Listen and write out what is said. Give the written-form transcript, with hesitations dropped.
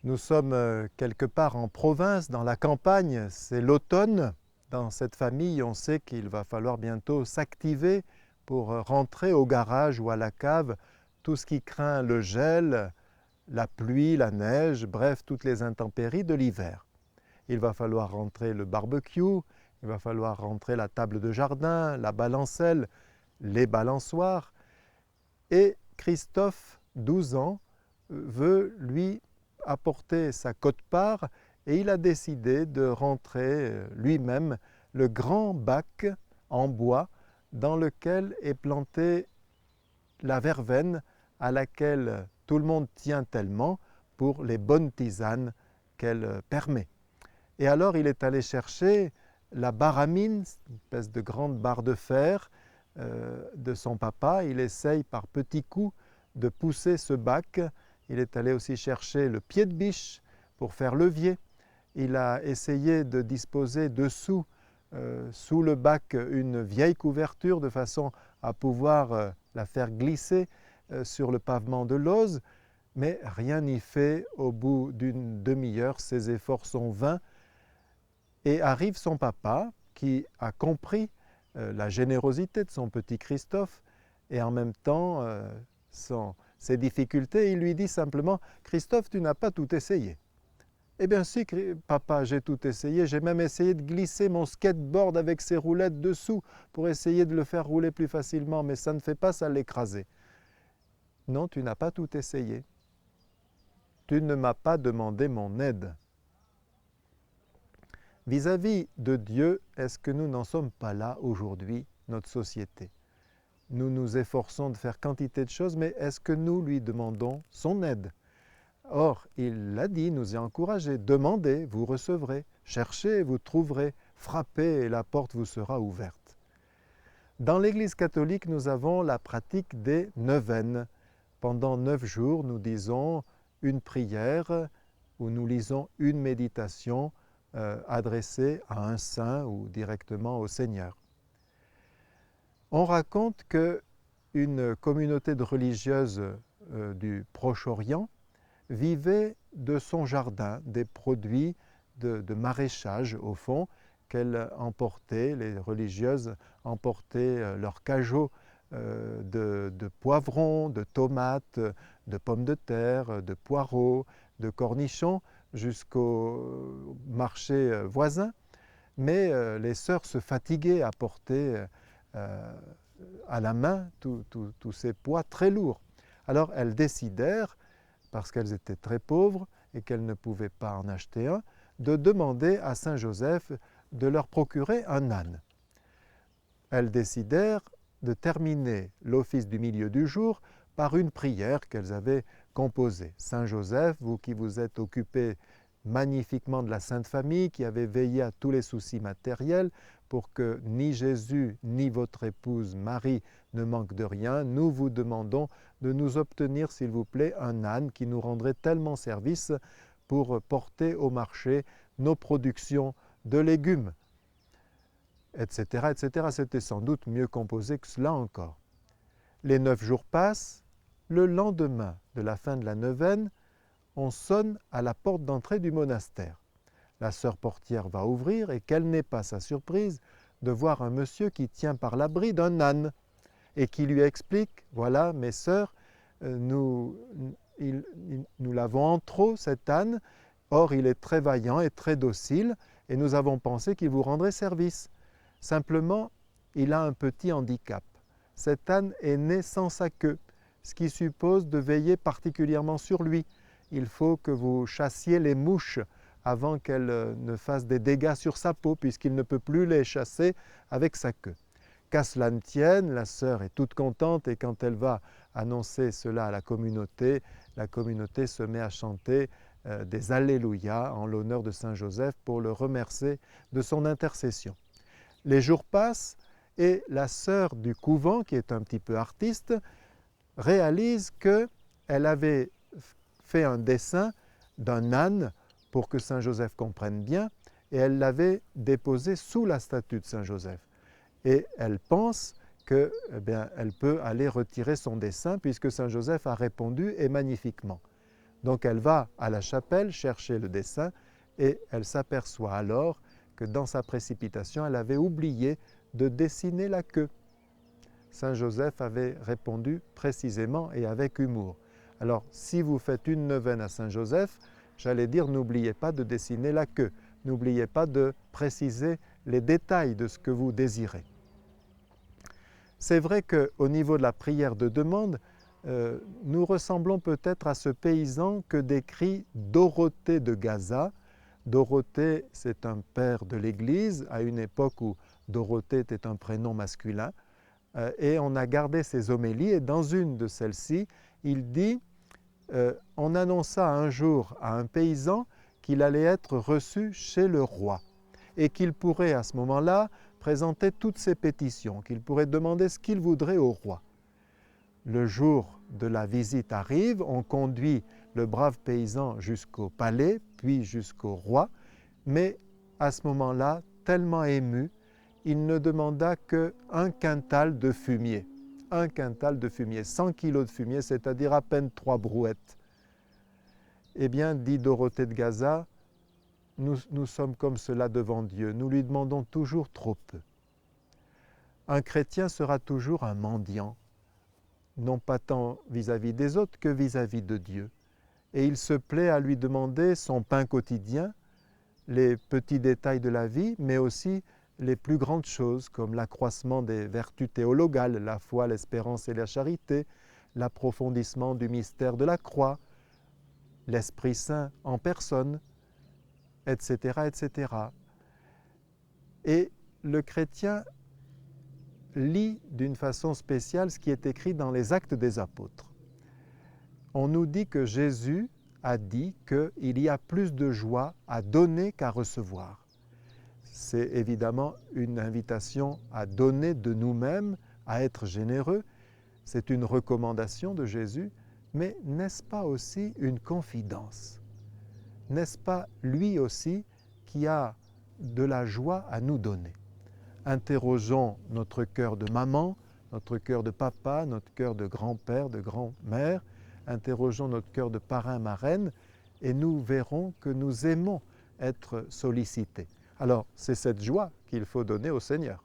Nous sommes quelque part en province, dans la campagne, c'est l'automne. Dans cette famille, on sait qu'il va falloir bientôt s'activer pour rentrer au garage ou à la cave tout ce qui craint le gel, la pluie, la neige, bref, toutes les intempéries de l'hiver. Il va falloir rentrer le barbecue, il va falloir rentrer la table de jardin, la balancelle, les balançoires. Et Christophe, 12 ans, veut lui apporter sa quote-part et il a décidé de rentrer lui-même le grand bac en bois dans lequel est plantée la verveine à laquelle tout le monde tient tellement pour les bonnes tisanes qu'elle permet. Et alors il est allé chercher la baramine, une espèce de grande barre de fer de son papa. Il essaye par petits coups de pousser ce bac. Il est allé aussi chercher le pied de biche pour faire levier. Il a essayé de disposer dessous, sous le bac, une vieille couverture de façon à pouvoir la faire glisser sur le pavement de l'Oze, mais rien n'y fait. Au bout d'une demi-heure, ses efforts sont vains et arrive son papa qui a compris la générosité de son petit Christophe et en même temps ses difficultés. Il lui dit simplement « Christophe, tu n'as pas tout essayé ». « Eh bien si, papa, j'ai tout essayé. J'ai même essayé de glisser mon skateboard avec ses roulettes dessous pour essayer de le faire rouler plus facilement, mais ça ne fait pas, ça l'écraser. » « Non, tu n'as pas tout essayé. Tu ne m'as pas demandé mon aide. » Vis-à-vis de Dieu, est-ce que nous n'en sommes pas là aujourd'hui, notre société? Nous nous efforçons de faire quantité de choses, mais est-ce que nous lui demandons son aide? Or, il l'a dit, nous a encouragés, demandez, vous recevrez, cherchez, vous trouverez, frappez et la porte vous sera ouverte. Dans l'Église catholique, nous avons la pratique des neuvaines. Pendant 9 jours, nous disons une prière où nous lisons une méditation adressée à un saint ou directement au Seigneur. On raconte qu'une communauté de religieuses du Proche-Orient vivait de son jardin des produits de maraîchage au fond qu'elles emportaient, les religieuses emportaient leurs cajots de poivrons, de tomates, de pommes de terre, de poireaux, de cornichons jusqu'au marché voisin. Mais les sœurs se fatiguaient à porter à la main tous ces poids très lourds. Alors elles décidèrent, parce qu'elles étaient très pauvres et qu'elles ne pouvaient pas en acheter un, de demander à Saint Joseph de leur procurer un âne. Elles décidèrent de terminer l'office du milieu du jour par une prière qu'elles avaient composée. Saint Joseph, vous qui vous êtes occupé magnifiquement de la Sainte Famille, qui avez veillé à tous les soucis matériels pour que ni Jésus ni votre épouse Marie ne manquent de rien, nous vous demandons de nous obtenir, s'il vous plaît, un âne qui nous rendrait tellement service pour porter au marché nos productions de légumes, etc., etc. C'était sans doute mieux composé que cela encore. Les 9 jours passent. Le lendemain de la fin de la neuvaine, on sonne à la porte d'entrée du monastère. La sœur portière va ouvrir et quelle n'est pas sa surprise de voir un monsieur qui tient par la bride un âne et qui lui explique « Voilà, mes sœurs, nous l'avons en trop, cet âne. Or, il est très vaillant et très docile et nous avons pensé qu'il vous rendrait service. Simplement, il a un petit handicap. Cet âne est né sans sa queue, ce qui suppose de veiller particulièrement sur lui. Il faut que vous chassiez les mouches avant qu'elles ne fassent des dégâts sur sa peau, puisqu'il ne peut plus les chasser avec sa queue. » Qu'à cela ne tienne, la sœur est toute contente et quand elle va annoncer cela à la communauté se met à chanter des Alléluia en l'honneur de Saint Joseph pour le remercier de son intercession. Les jours passent et la sœur du couvent, qui est un petit peu artiste, réalise qu'elle avait fait un dessin d'un âne pour que Saint Joseph comprenne bien et elle l'avait déposé sous la statue de Saint Joseph. Et elle pense qu'elle peut aller retirer son dessin puisque Saint Joseph a répondu et magnifiquement. Donc elle va à la chapelle chercher le dessin et elle s'aperçoit alors que dans sa précipitation, elle avait oublié de dessiner la queue. Saint Joseph avait répondu précisément et avec humour. Alors, si vous faites une neuvaine à Saint Joseph, j'allais dire, n'oubliez pas de dessiner la queue. N'oubliez pas de préciser les détails de ce que vous désirez. C'est vrai qu'au niveau de la prière de demande, nous ressemblons peut-être à ce paysan que décrit Dorothée de Gaza. Dorothée, c'est un père de l'Église, à une époque où Dorothée était un prénom masculin. Et on a gardé ses homélies, et dans une de celles-ci, il dit on annonça un jour à un paysan qu'il allait être reçu chez le roi et qu'il pourrait à ce moment-là présenter toutes ses pétitions, qu'il pourrait demander ce qu'il voudrait au roi. Le jour de la visite arrive, on conduit le brave paysan jusqu'au palais, puis jusqu'au roi, mais à ce moment-là, tellement ému, il ne demanda qu'un quintal de fumier. Un quintal de fumier, 100 kilos de fumier, c'est-à-dire à peine 3 brouettes. Eh bien, dit Dorothée de Gaza, nous sommes comme cela devant Dieu, nous lui demandons toujours trop peu. Un chrétien sera toujours un mendiant, non pas tant vis-à-vis des autres que vis-à-vis de Dieu. Et il se plaît à lui demander son pain quotidien, les petits détails de la vie, mais aussi les plus grandes choses comme l'accroissement des vertus théologales, la foi, l'espérance et la charité, l'approfondissement du mystère de la croix, l'Esprit Saint en personne, etc., etc. Et le chrétien lit d'une façon spéciale ce qui est écrit dans les Actes des Apôtres. On nous dit que Jésus a dit qu'il y a plus de joie à donner qu'à recevoir. C'est évidemment une invitation à donner de nous-mêmes, à être généreux. C'est une recommandation de Jésus, mais n'est-ce pas aussi une confidence? N'est-ce pas lui aussi qui a de la joie à nous donner? Interrogeons notre cœur de maman, notre cœur de papa, notre cœur de grand-père, de grand-mère, interrogeons notre cœur de parrain, marraine, et nous verrons que nous aimons être sollicités. Alors, c'est cette joie qu'il faut donner au Seigneur.